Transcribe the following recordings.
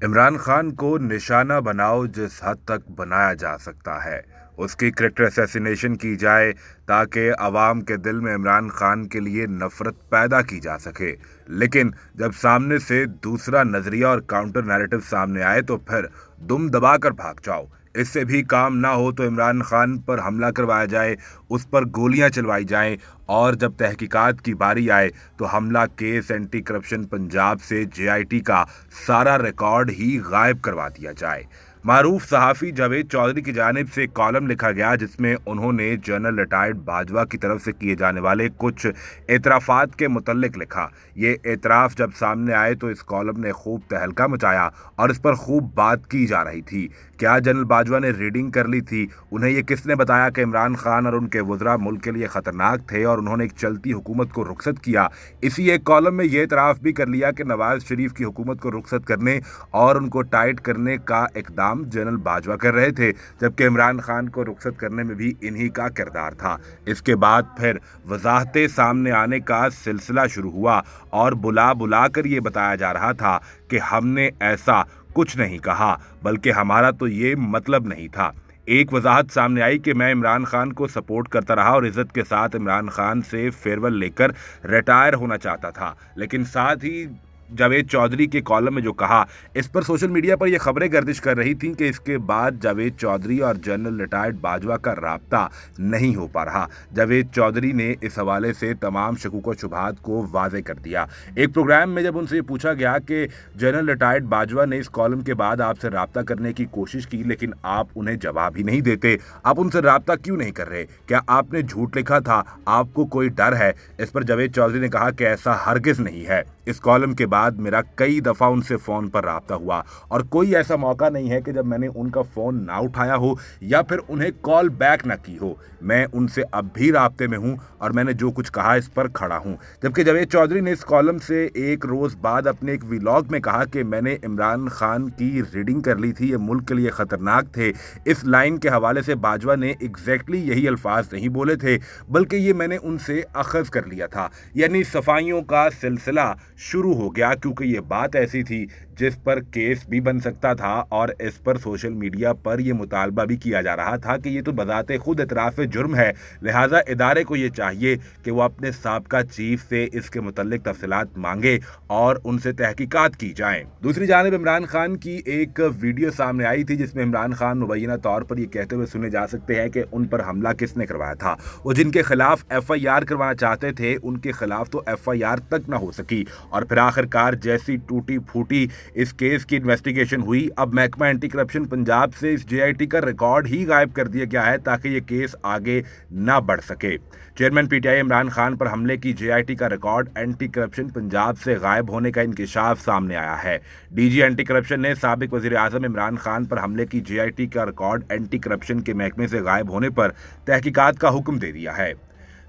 इमरान खान को निशाना बनाओ जिस हद तक बनाया जा सकता है, उसकी कैरेक्टर असैसिनेशन की जाए ताकि अवाम के दिल में इमरान खान के लिए नफरत पैदा की जा सके। लेकिन जब सामने से दूसरा नजरिया और काउंटर नैरेटिव सामने आए तो फिर दुम दबाकर भाग जाओ। इससे भी काम ना हो तो इमरान खान पर हमला करवाया जाए, उस पर गोलियां चलवाई जाएं और जब तहकीकात की बारी आए तो हमला केस एंटी करप्शन पंजाब से जेआईटी का सारा रिकॉर्ड ही गायब करवा दिया जाए। मारूफ सहाफ़ी जावेद चौधरी की जानिब से कॉलम लिखा गया जिसमें उन्होंने जनरल रिटायर्ड बाजवा की तरफ से किए जाने वाले कुछ एतराफ़ात के मुतल्लिक लिखा। ये एतराफ़ जब सामने आए तो इस कॉलम ने खूब तहलका मचाया और इस पर खूब बात की जा रही थी। क्या जनरल बाजवा ने रीडिंग कर ली थी? उन्हें ये किसने बताया कि इमरान खान और उनके वज़रा मुल्क के लिए ख़तरनाक थे और उन्होंने एक चलती हुकूमत को रुखसत किया? इसी एक कॉलम में ये एतराफ़ भी कर लिया कि नवाज शरीफ की हुकूमत को रुखसत करने और उनको टाइट करने का इक़दाम जनरल बाजवा कर रहे थे, जबकि इमरान खान को रुखसत करने में भी इन्हीं का किरदार था। इसके बाद फिर वजाहतें सामने आने का सिलसिला शुरू हुआ और बुला बुला कर ये बताया जा रहा था कि हमने ऐसा कुछ नहीं कहा, बल्कि हमारा तो ये मतलब नहीं था। एक वजाहत सामने आई कि मैं इमरान खान को सपोर्ट करता रहा और इज़्ज़त के साथ इमरान खान से फेयरवेल लेकर रिटायर होना चाहता था, लेकिन साथ ही जावेद चौधरी के कॉलम में जो कहा, इस पर सोशल मीडिया पर यह खबरें गर्दिश कर रही थीं कि इसके बाद जावेद चौधरी और जनरल रिटायर्ड बाजवा का राब्ता नहीं हो पा रहा। जावेद चौधरी ने इस हवाले से तमाम शकूक व शुबहात को वाज़ेह कर दिया। एक प्रोग्राम में जब उनसे पूछा गया कि जनरल रिटायर्ड बाजवा ने इस कॉलम के बाद आपसे राब्ता करने की कोशिश की लेकिन आप उन्हें जवाब ही नहीं देते, आप उनसे राब्ता क्यों नहीं कर रहे? क्या आपने झूठ लिखा था? आपको कोई डर है? इस पर जावेद चौधरी ने कहा कि ऐसा हरगिज़ नहीं है। इस कॉलम के बाद मेरा कई दफ़ा उनसे फ़ोन पर राब्ता हुआ और कोई ऐसा मौका नहीं है कि जब मैंने उनका फ़ोन ना उठाया हो या फिर उन्हें कॉल बैक ना की हो। मैं उनसे अब भी राब्ते में हूं और मैंने जो कुछ कहा इस पर खड़ा हूं। जबकि जावेद चौधरी ने इस कॉलम से एक रोज़ बाद अपने एक व्लॉग में कहा कि मैंने इमरान खान की रीडिंग कर ली थी, ये मुल्क के लिए ख़तरनाक थे। इस लाइन के हवाले से बाजवा ने एग्जैक्टली यही अल्फाज नहीं बोले थे, बल्कि ये मैंने उनसे अखज़ कर लिया था। यानी सफाइयों का सिलसिला शुरू हो गया, क्योंकि ये बात ऐसी थी जिस पर केस भी बन सकता था और इस पर सोशल मीडिया पर यह मुतालबा भी किया जा रहा था कि ये तो बज़ाते खुद इतराफ़ जुर्म है, लिहाजा इदारे को ये चाहिए कि वो अपने साबका चीफ से इसके मुतल्लिक तफसीलात मांगे और उनसे तहकीकात की जाएं। दूसरी जानिब इमरान खान की एक वीडियो सामने आई थी जिसमें इमरान खान मुबैना तौर पर यह कहते हुए सुने जा सकते हैं कि उन पर हमला किसने करवाया था। वो जिनके खिलाफ FIR करवाना चाहते थे उनके खिलाफ तो FIR तक ना हो सकी और फिर आखिरकार जैसी टूटी फूटी इस केस की इन्वेस्टिगेशन हुई, अब महकमा एंटी करप्शन पंजाब से इस जेआईटी का रिकॉर्ड ही गायब कर दिया गया है ताकि ये केस आगे ना बढ़ सके। चेयरमैन PTI इमरान खान पर हमले की जेआईटी का रिकॉर्ड एंटी करप्शन पंजाब से गायब होने का इंकिशाफ सामने आया है। DG एंटी करप्शन ने साबिक वज़ीर आज़म इमरान खान पर हमले की जेआईटी का रिकॉर्ड एंटी करप्शन के महकमे से गायब होने पर तहकीकात का हुक्म दे दिया है।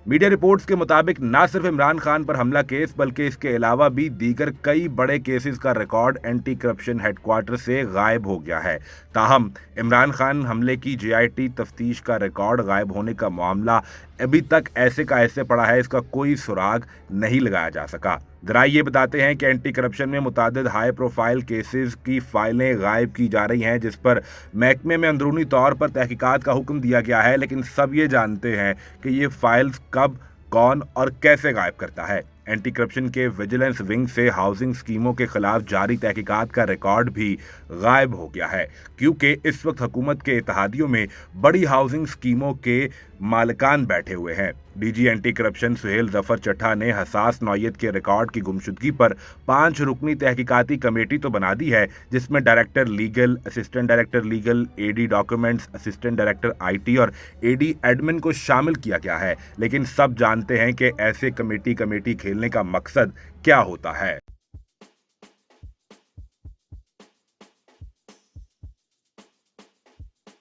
मीडिया रिपोर्ट्स के मुताबिक ना सिर्फ इमरान खान पर हमला केस बल्कि इसके अलावा भी दीगर कई बड़े केसेस का रिकॉर्ड एंटी करप्शन हेडक्वार्टर से गायब हो गया है। ताहम इमरान खान हमले की जेआईटी तफ्तीश का रिकॉर्ड गायब होने का मामला अभी तक ऐसे का ऐसे पड़ा है, इसका कोई सुराग नहीं लगाया जा सका। जराये ये बताते हैं कि एंटी करप्शन में मुतादिद हाई प्रोफाइल केसेस की फाइलें गायब की जा रही हैं जिस पर महकमे में अंदरूनी तौर पर तहकीकात का हुक्म दिया गया है, लेकिन सब ये जानते हैं कि ये फाइल्स कब, कौन और कैसे गायब करता है। एंटी करप्शन के विजिलेंस विंग से हाउसिंग स्कीमों के खिलाफ जारी तहकीकात का रिकॉर्ड भी गायब हो गया है, क्योंकि इस वक्त हुकूमत के इत्तेहादियों में बड़ी हाउसिंग स्कीमों के मालिकान बैठे हुए हैं। DG anti corruption Suhail Zafar Chattha ने हसास नौयत के रिकॉर्ड की गुमशुदगी पर 5 रुकनी तहकीकाती कमेटी तो बना दी है, जिसमें director legal, assistant director legal, AD documents, assistant director IT और AD एडमिन को शामिल किया गया है। लेकिन सब जानते हैं कि ऐसे कमेटी खेलने का मकसद क्या होता है।